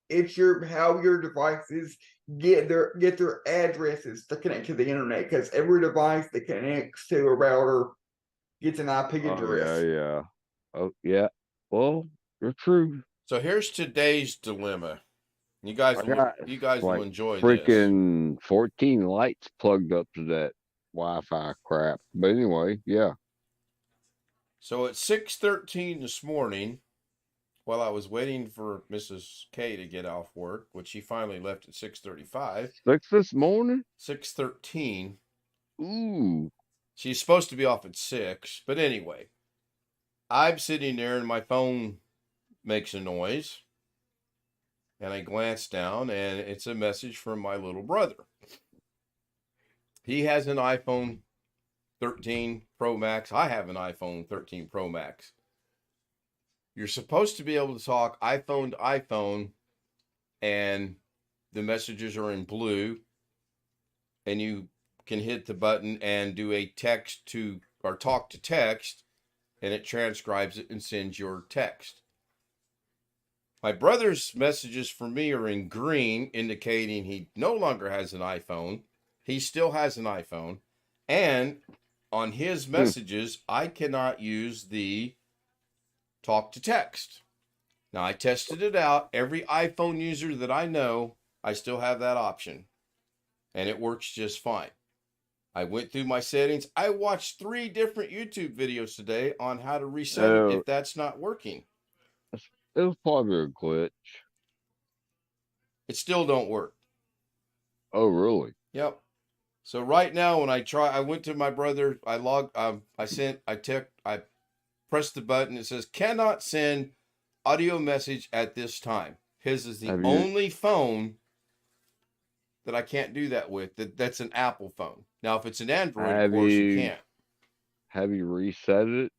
it's your how your devices get their addresses to connect to the internet, because every device that connects to a router gets an IP address. Yeah. Oh, yeah. Well, you're true. So, here's today's dilemma. You guys will Like enjoy this. freaking 14 lights plugged up to that Wi-Fi crap. But anyway, yeah. So, at 6:13 this morning, while I was waiting for Mrs. K to get off work, which she finally left at 6:35. 6 this morning? 6:13. Ooh. She's supposed to be off at 6. But anyway, I'm sitting there and my phone makes a noise. And I glance down and it's a message from my little brother. He has an iPhone 13 Pro Max. I have an iPhone 13 Pro Max. You're supposed to be able to talk iPhone to iPhone, and the messages are in blue, and you can hit the button and do a text to or talk to text, and it transcribes it and sends your text. My brother's messages for me are in green, indicating he no longer has an iPhone. He still has an iPhone, and on his messages, I cannot use the talk to text. Now, I tested it out. Every iPhone user that I know, I still have that option, and it works just fine. I went through my settings. I watched 3 different YouTube videos today on how to reset it if that's not working. It was probably a glitch. It still don't work. Oh, really? Yep. So right now, when I went to my brother, I pressed the button. It says cannot send audio message at this time. His is the only phone that I can't do that with. That's an Apple phone. Now, if it's an Android, of course you can't. Have you reset it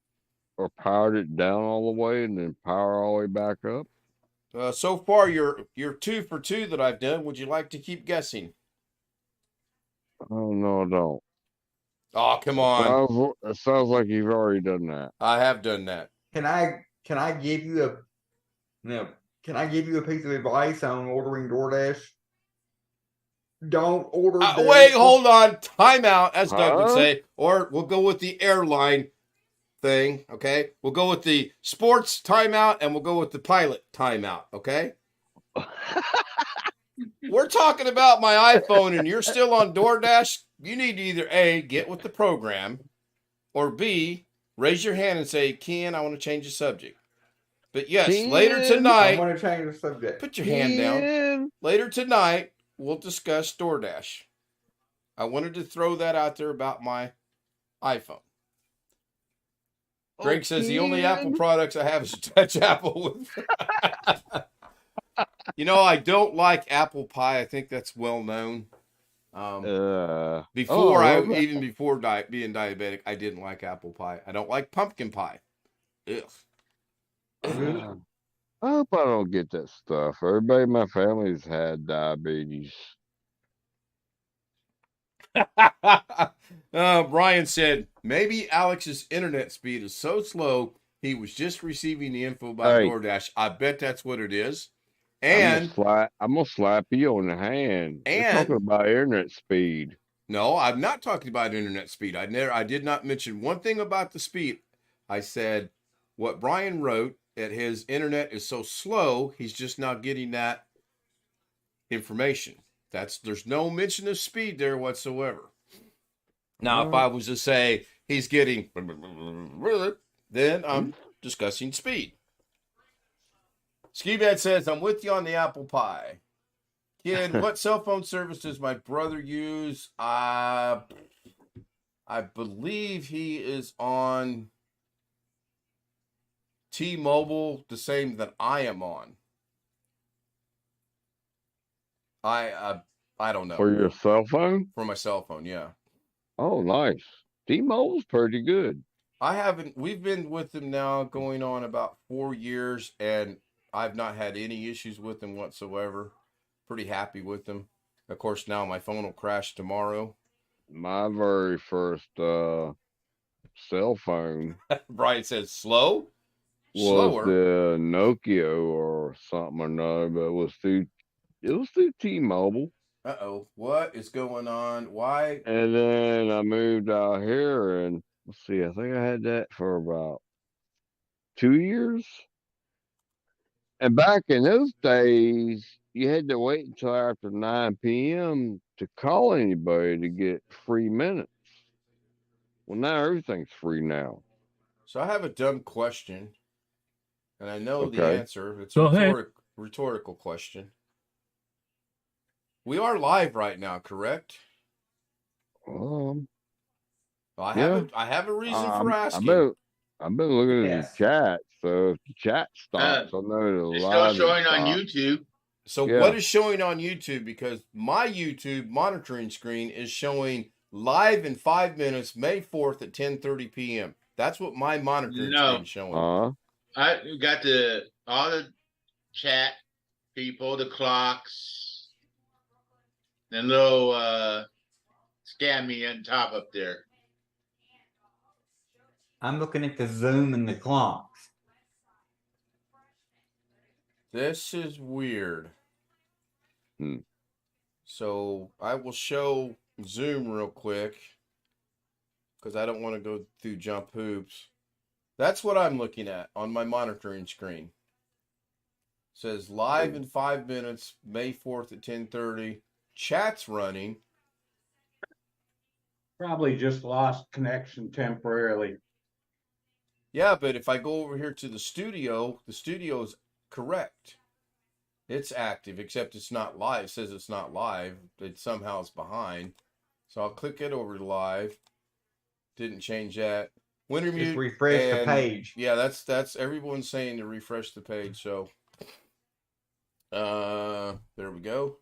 or powered it down all the way and then power all the way back up? So far, you're 2 for 2 that I've done. Would you like to keep guessing? Oh, no, I don't. Oh, come on. It sounds like you've already done that. I have done that. Can I give you a piece of advice on ordering DoorDash? Don't order. Wait, hold on. Time out, as Doug would say. Or we'll go with the airline thing, okay? We'll go with the sports timeout, and we'll go with the pilot timeout, okay? We're talking about my iPhone, and you're still on DoorDash. You need to either A, get with the program, or B, raise your hand and say, Ken, I want to change the subject. But yes, later tonight, I want to change the subject. Put your hand down. Later tonight, we'll discuss DoorDash. I wanted to throw that out there about my iPhone. Greg says the only Apple products I have is Touch Apple with. I don't like apple pie. I think that's well known. Before being diabetic, I didn't like apple pie. I don't like pumpkin pie. Ugh. I hope I don't get that stuff. Everybody in my family's had diabetes. Brian said maybe Alex's internet speed is so slow he was just receiving the info about DoorDash. I bet that's what it is. And I'm gonna slap you on the hand. You're talking about internet speed. No, I'm not talking about internet speed. I did not mention one thing about the speed. I said what Brian wrote that his internet is so slow, he's just not getting that information. There's no mention of speed there whatsoever. Now, if I was to say he's getting, then I'm discussing speed. Ski Bad says, I'm with you on the apple pie. Kid, what cell phone service does my brother use? I believe he is on T-Mobile, the same that I am on. I don't know. For your cell phone? For my cell phone, yeah. Oh, nice. T-Mobile's pretty good. We've been with them now going on about 4 years, and I've not had any issues with them whatsoever. Pretty happy with them. Of course, now my phone will crash tomorrow. My very first cell phone. Brian says slow? Was the Nokia or something or another, but it was through T-Mobile. Uh-oh. What is going on? Why? And then I moved out here, and let's see, I think I had that for about 2 years. And back in those days, you had to wait until after 9 p.m. to call anybody to get free minutes. Well, now everything's free now. So I have a dumb question, and I know the answer. It's a rhetorical question. We are live right now, correct? I have a reason for asking. I've been looking at the chat, so if the chat stops, I know it's still showing on YouTube. So what is showing on YouTube? Because my YouTube monitoring screen is showing live in 5 minutes, May 4th at 10:30 p.m. That's what my monitoring screen is showing. I got all the chat people, the clocks, and little scan me on top up there. I'm looking at the Zoom and the clocks. This is weird. So I will show Zoom real quick because I don't want to go through jump hoops. That's what I'm looking at on my monitoring screen. It says live in 5 minutes, May 4th at 10:30. Chat's running. Probably just lost connection temporarily. Yeah, but if I go over here to the studio is correct. It's active, except it's not live. It says it's not live. It somehow is behind. So I'll click it over to live. Didn't change that. Winter mute. Just refresh the page. Yeah, that's everyone's saying to refresh the page. So there we go.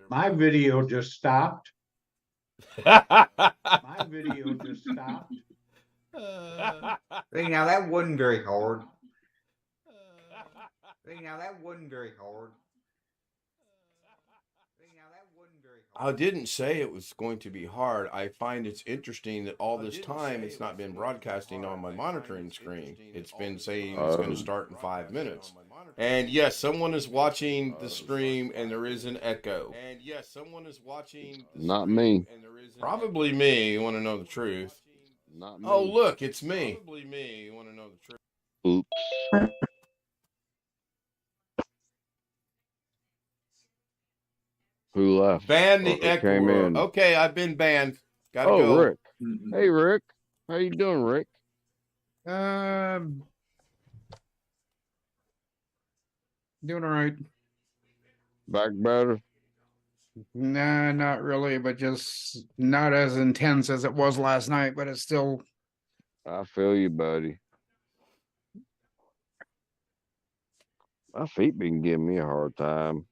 My video just stopped. My video just stopped. See, now that wasn't very hard. See, now that wasn't very hard. I didn't say it was going to be hard. I find it's interesting that all this time it's not been broadcasting on my monitoring screen. It's been saying it's going to start in 5 minutes. And yes, someone is watching the stream and there is an echo. And yes, someone is watching. Not me. Probably me. You want to know the truth? Not me. Oh, look, it's me. Probably me. You want to know the truth? Oops. Who left? Ban the echo. Okay, I've been banned. Gotta go. Rick. Hey, Rick. How you doing, Rick? Doing all right. Back better? Nah, not really, but just not as intense as it was last night, but it's still I feel you, buddy. My feet been giving me a hard time.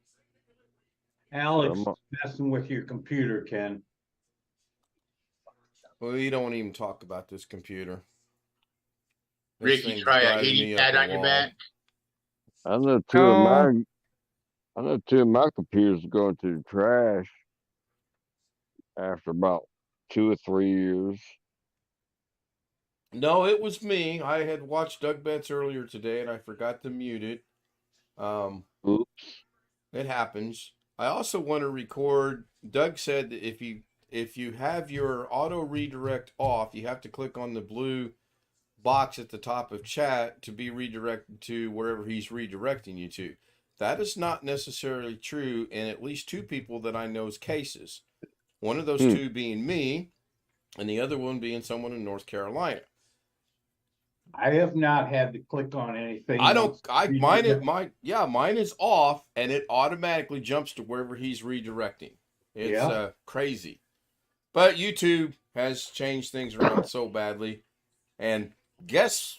Alex, I'm- messing with your computer, Ken. Well, you don't even talk about this computer. This Ricky, thing's try a driving heating me pad up a on your wall. back. I know No. I know two of my computers are going to the trash after about 2 or 3 years. No, it was me. I had watched Doug Betts earlier today, and I forgot to mute it. Oops. It happens. I also want to record. Doug said that if you have your auto redirect off, you have to click on the blue box at the top of chat to be redirected to wherever he's redirecting you to. That is not necessarily true in at least two people that I know's cases. One of those two being me, and the other one being someone in North Carolina. I have not had to click on anything. Mine is off and it automatically jumps to wherever he's redirecting. It's crazy. But YouTube has changed things around so badly. And guess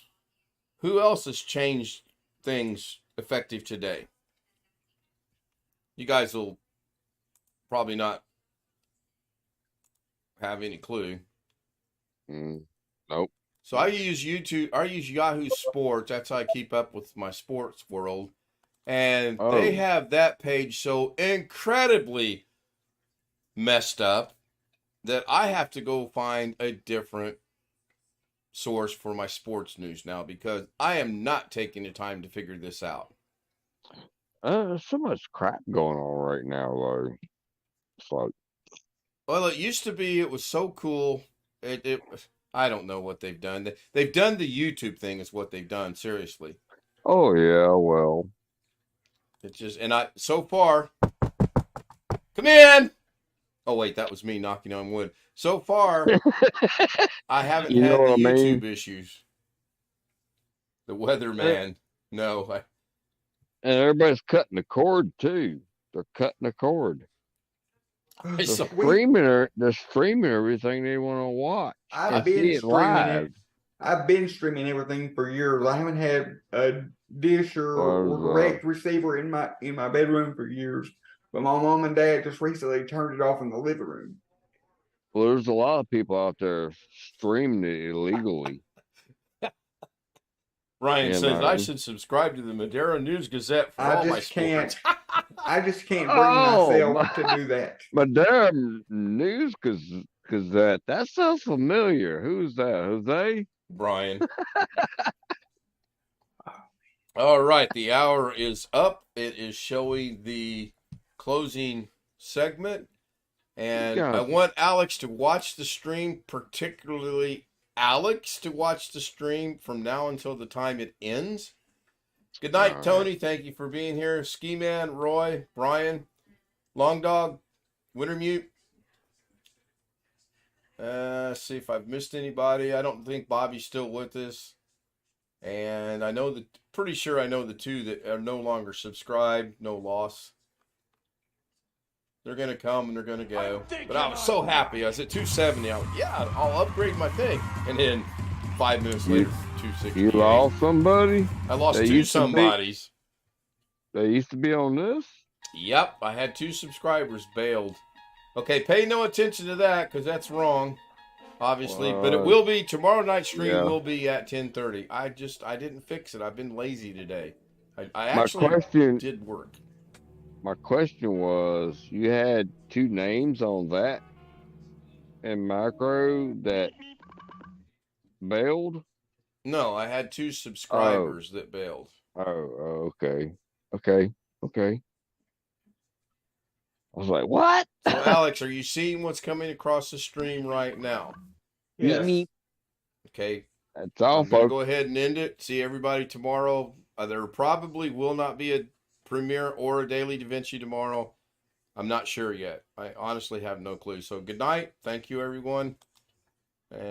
who else has changed things effective today? You guys will probably not have any clue. Nope. So I use YouTube. I use Yahoo Sports. That's how I keep up with my sports world. And they have that page so incredibly messed up that I have to go find a different source for my sports news now because I am not taking the time to figure this out. There's so much crap going on right now, though. It's like, well, it used to be it was so cool. I don't know what they've done. They've done the YouTube thing is what they've done. Seriously. oh yeah, well, It's just, and so far, come in. Oh, wait, that was me knocking on wood. So far, I haven't You had know the what I YouTube mean? issues. The weatherman. No. and everybody's cutting the cord too. They're cutting the cord. I They're saw, they're streaming everything they want to watch. I've and been see it streaming live. it. I've been streaming everything for years. I haven't had a dish or direct receiver in my bedroom for years. But my mom and dad just recently turned it off in the living room. Well, there's a lot of people out there streaming it illegally. Ryan You says, I know. should subscribe to the Madera News Gazette for I all my just can't. sports. I just can't bring Oh, myself to do that. But damn news, cause that sounds familiar. Who's that? Jose? Brian. All right, the hour is up. It is showing the closing segment. And I want Alex to watch the stream, particularly Alex to watch the stream from now until the time it ends. Good night, Tony. Thank you for being here. Ski Man, Roy, Brian, Long Dog, Wintermute. See if I've missed anybody. I don't think Bobby's still with us. And I know pretty sure I know the two that are no longer subscribed. No loss. They're going to come and they're going to go. But I was so happy. I was at 270. I was, yeah, I'll upgrade my thing. And then 5 minutes later, 260. You lost somebody? I lost two somebodies. They used to be on this? Yep, I had 2 subscribers bailed. Okay, pay no attention to that because that's wrong, obviously. But it will be, tomorrow night's stream will be at 10:30. I didn't fix it. I've been lazy today. I actually did work. My question was, you had 2 names on that in macro that bailed? No, I had 2 subscribers that bailed. Oh, okay. Okay. I was like, what? So, Alex, are you seeing what's coming across the stream right now? Yes. Okay. That's all, I'm going to folks. go ahead and end it. See everybody tomorrow. There probably will not be a premiere or a daily Da Vinci tomorrow. I'm not sure yet. I honestly have no clue. So good night. Thank you, everyone. And